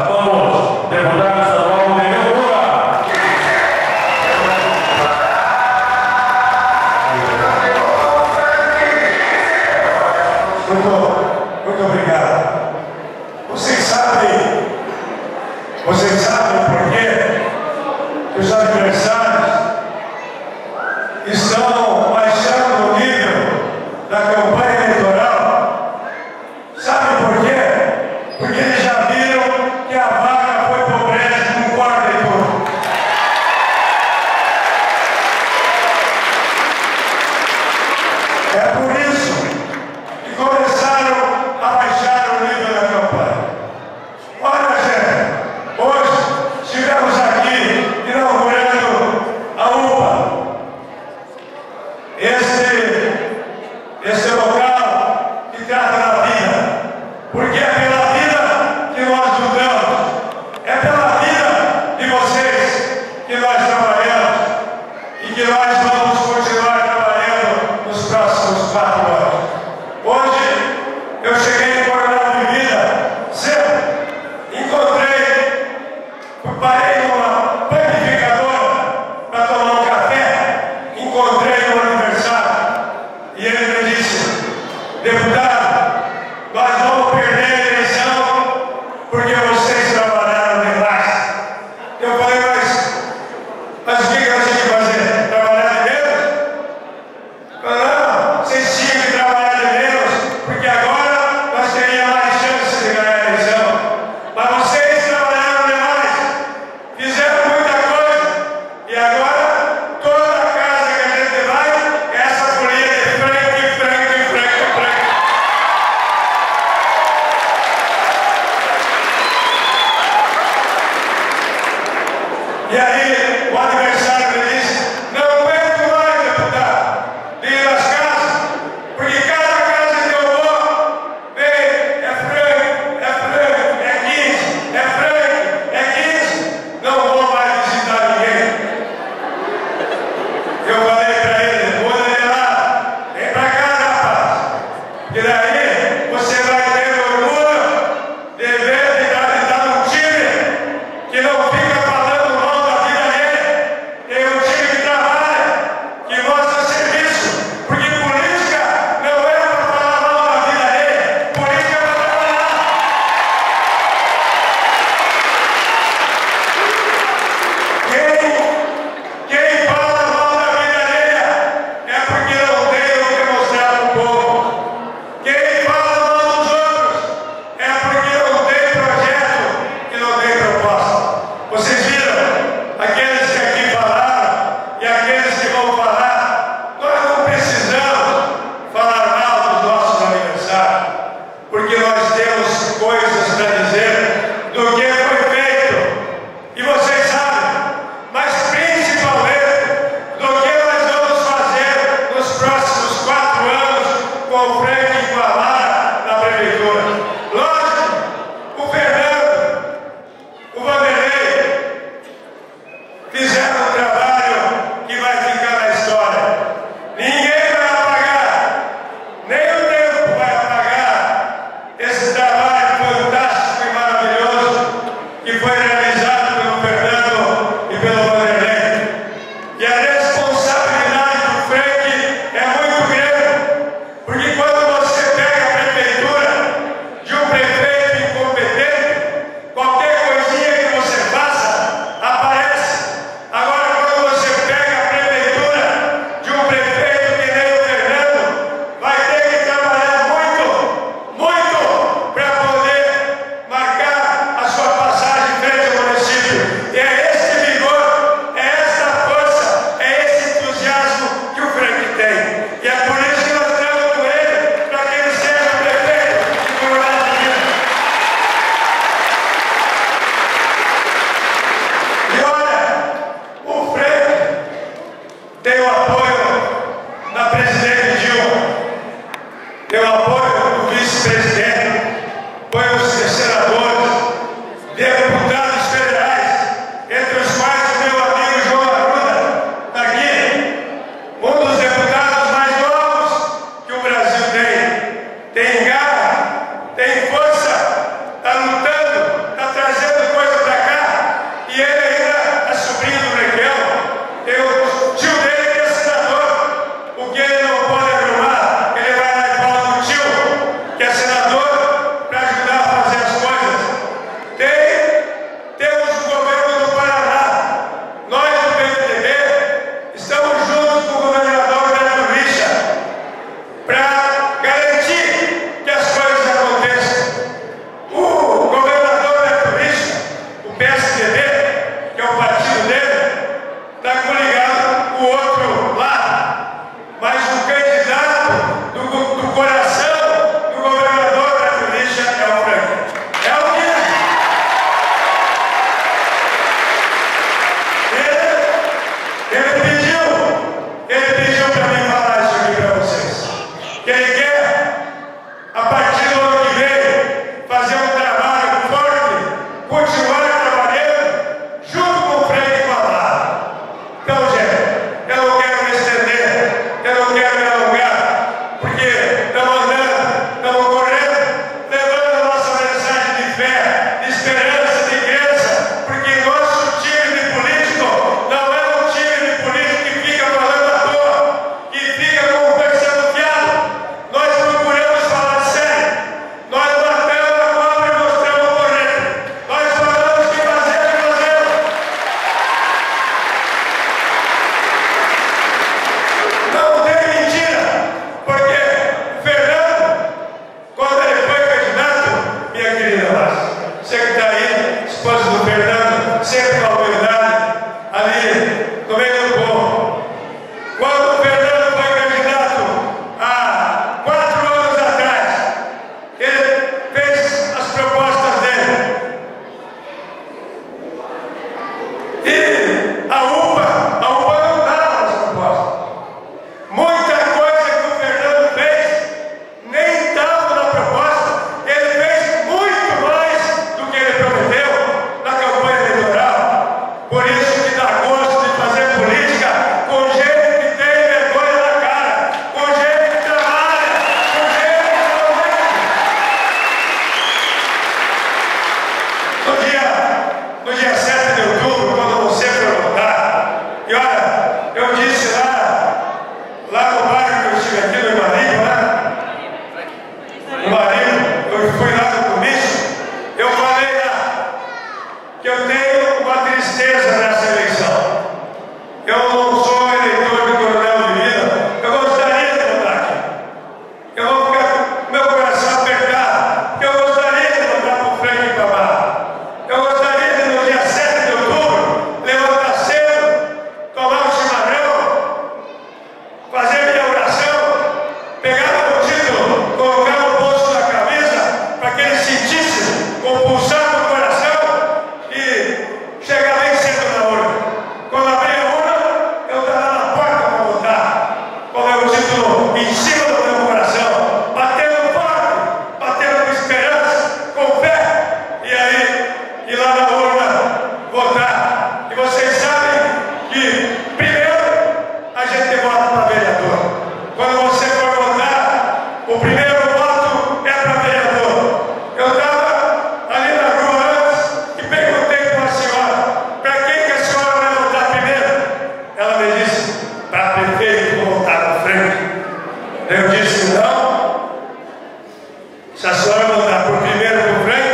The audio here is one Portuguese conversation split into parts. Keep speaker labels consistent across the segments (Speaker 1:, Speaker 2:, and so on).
Speaker 1: Chamamos deputado estadual Nenê Lula.
Speaker 2: Muito obrigado. Vocês sabem por quê que os adversários estão baixando o nível da campanha eleitoral? Sabem por quê? Porque eles já viram que a vaga foi pro Brejo com quarto e tudo. É por isso que começaram a baixar o nível da campanha. Olha, gente, hoje estivemos aqui inaugurando a UPA. Esse local que trata da vida. Porque é pela vida que nós lutamos. É pela vida de vocês que nós trabalhamos. E que nós vamos continuar trabalhando nos próximos 4 anos. Hoje eu cheguei em Coronel de Vida cedo. Parei numa panificadora para tomar um café. Encontrei um aniversário. E ele me disse: deputado, nós vamos perder a eleição porque vocês trabalharam demais. Eu falei, mas o que eu tinha que fazer? Trabalhar de menos? Não, vocês tinham que trabalhar de menos, porque agora nós teríamos mais chance de ganhar a eleição. Mas vocês trabalharam demais, fizeram muita coisa, e agora toda a casa que a gente vai, essa folia de frango. para garantir que as coisas aconteçam. O governador Beto Richa, o PSDB, que é o partido dele, está coligado com o outro lado. Mas o candidato do coração do governador Beto Richa é o Frank. É o que ele pediu para mim falar isso aqui para vocês. Que ele quer, a partir do ano que vem, fazer um trabalho forte, continuar trabalhando junto com o Frank e com a Lara. Então, gente, eu não quero me estender, eu não quero me alongar, porque estamos andando, estamos correndo, levando a nossa mensagem de fé, de esperança, de crença, porque nosso time político não é um time político que fica falando à toa, que fica conversando fiado. Nós procuramos falar sério, nós batemos a cobra e mostramos o correto, nós falamos o que fazer e fazemos. Não tem mentira, porque Fernando, quando ele foi candidato, minha querida Márcia, você que está aí, esposa do Fernando, sempre com a humildade, ali no meio do povo. Quando o Fernando foi candidato há 4 anos atrás, ele fez as propostas dele. E a UPA não dava as propostas. Muita coisa que o Fernando fez nem estava na proposta. Ele fez muito mais do que ele prometeu na campanha eleitoral. Por isso que dá gosto de fazer política com gente que tem vergonha na cara, com gente que trabalha, com gente que promete. No dia 7 de outubro, quando você for votar, e olha, eu disse lá no bairro que eu estive aqui no Marinho, no Marinho, eu fui lá no comício, eu falei lá que eu tenho uma tristeza nessa eleição. Eu não sou eleitor de Coronel de Vida, eu gostaria de votar aqui. Eu vou ficar com meu coração apertado, porque eu gostaria de votar para o Frank e para a Lara. Eu gostaria de, no dia 7 de outubro, levantar cedo, tomar um chimarrão, fazer minha oração, pegar meu título, colocar no bolso da camisa, para que ele sentisse com o pulsar do coração e chegar bem cedo na urna. Quando abrir a urna, eu estar lá na porta para votar, com o meu título em cima do meu coração, batendo forte, batendo com esperança, com fé, e aí ir lá na urna votar. E vocês sabem que primeiro a gente vota para vereador. Quando você for votar, o primeiro voto é para vereador. Eu estava ali na rua antes e perguntei para a senhora, para quem que a senhora vai votar primeiro? Ela me disse, para prefeito, vou votar para frente. Eu disse, não. Se a senhora votar por primeiro para o Frank,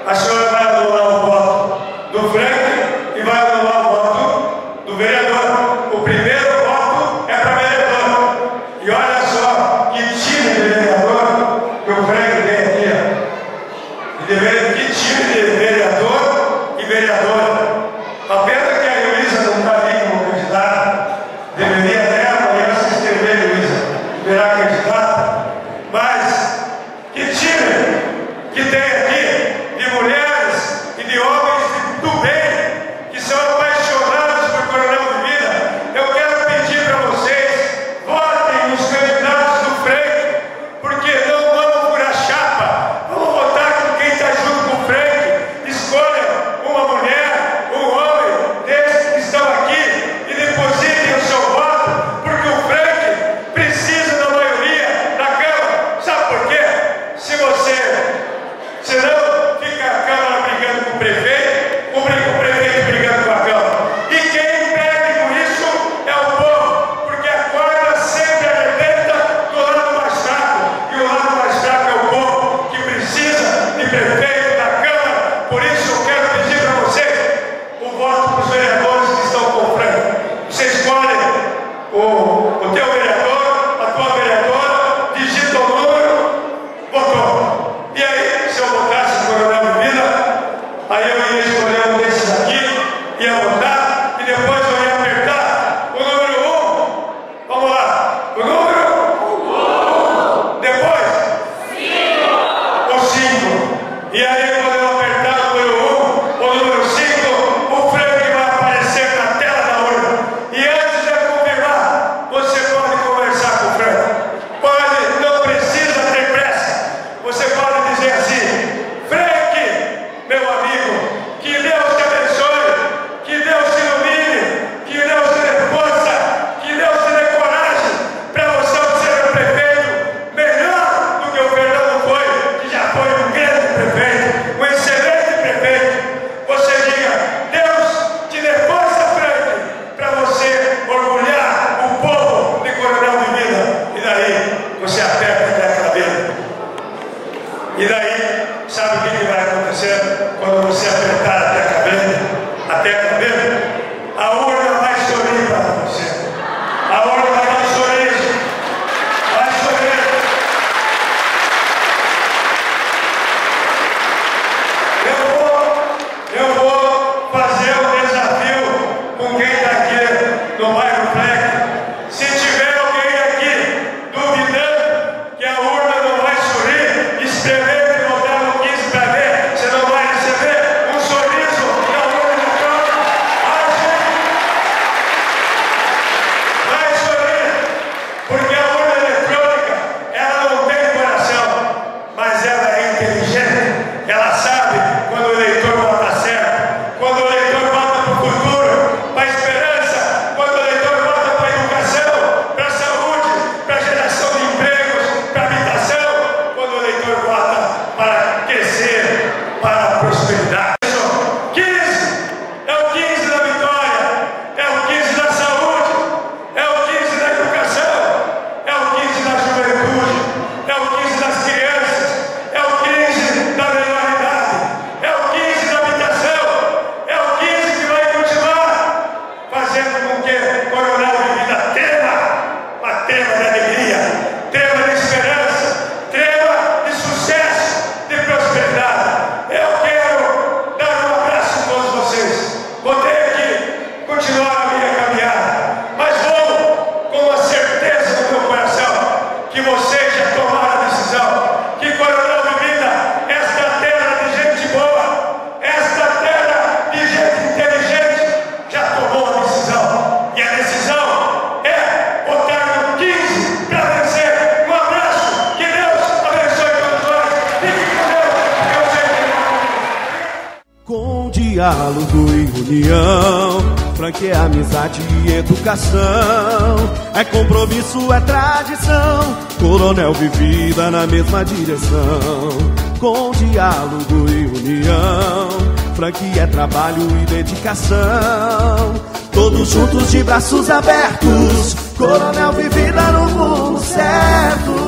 Speaker 2: a senhora vai anular o voto do Frank e vai anular o voto do vereador. O primeiro voto é para vereador. E olha só que time de vereador que o Frank tem aqui. Que time de vereador e vereadora. A pena que a Luísa não está ali como candidata. Deveria até amanhã se inscrever, Luísa, virar candidata. Mas que time que tem aqui de mulheres e de homens do bem, que são apaixonados por Coronel de Vida. Eu quero pedir para vocês, votem nos candidatos do Frank, porque não vamos furar chapa, vamos votar com quem está junto com o Frank. Escolha uma mulher, um homem desses que estão aqui e depositem o seu voto, porque o Frank precisa da maioria na Câmara. Sabe por quê? Se E aí, quando eu apertar o número 1 ou o número 5, o Frank vai aparecer na tela da urna. E antes de eu confirmar, você pode conversar com o Frank. Pode, não precisa ter pressa. Você pode dizer assim: Frank, meu amigo, que Deus te abençoe, que Deus te ilumine, que Deus te dê força, que Deus te dê coragem para você ser o prefeito melhor do que o Fernando foi, que já foi um grande prefeito, um excelente prefeito. Você diga: Deus te dê força, Frank, para você orgulhar o povo de Coronel Vivida. E daí você aperta a tecla dele. E daí, sabe o que vai acontecer quando você apertar a tecla dele? A urna vai sorrir para você. A urna vai dar um sorriso. Vai sorrir. Eu vou fazer um desafio com quem está aqui no bairro Fleck. Se tiver alguém aqui duvidando que a urna não vai sorrir, escrever e botar no 15 para ver, você não vai receber um sorriso na urna eletrônica. Vai sorrir, porque a urna eletrônica, ela não tem coração, mas ela é inteligente. Ela sabe quando o eleitor vota certo, quando o eleitor vota para o futuro, para a esperança, quando o eleitor vota para a educação, para a saúde, para a geração de empregos, para a habitação, quando o eleitor vota para crescer, para a prosperidade. 15 é o 15 da vitória, é o 15 da saúde, é o 15 da educação, é o 15 da juventude, é o 15 das crianças, é o 15 da melhor idade, é o 15 da habitação, é o 15 que vai continuar fazendo com que Coronel Vivida tema de alegria, tema de esperança, tema de sucesso, de prosperidade. Eu quero dar um abraço a todos vocês. Vou ter que continuar a minha caminhada, mas vou com a certeza no meu coração que vocês já tomaram a decisão, que Coronel Vivida, esta terra de gente boa, esta terra de gente inteligente, já tomou a decisão. E a decisão é votar no 15 para vencer. Um abraço, que Deus abençoe todos nós. Fique com Deus, eu sei que
Speaker 3: Com diálogo e união, Frank é amizade e educação, é compromisso, é tradição, Coronel Vivida na mesma direção. Com diálogo e união, Frank é trabalho e dedicação, todos juntos de braços abertos, Coronel Vivida no rumo certo.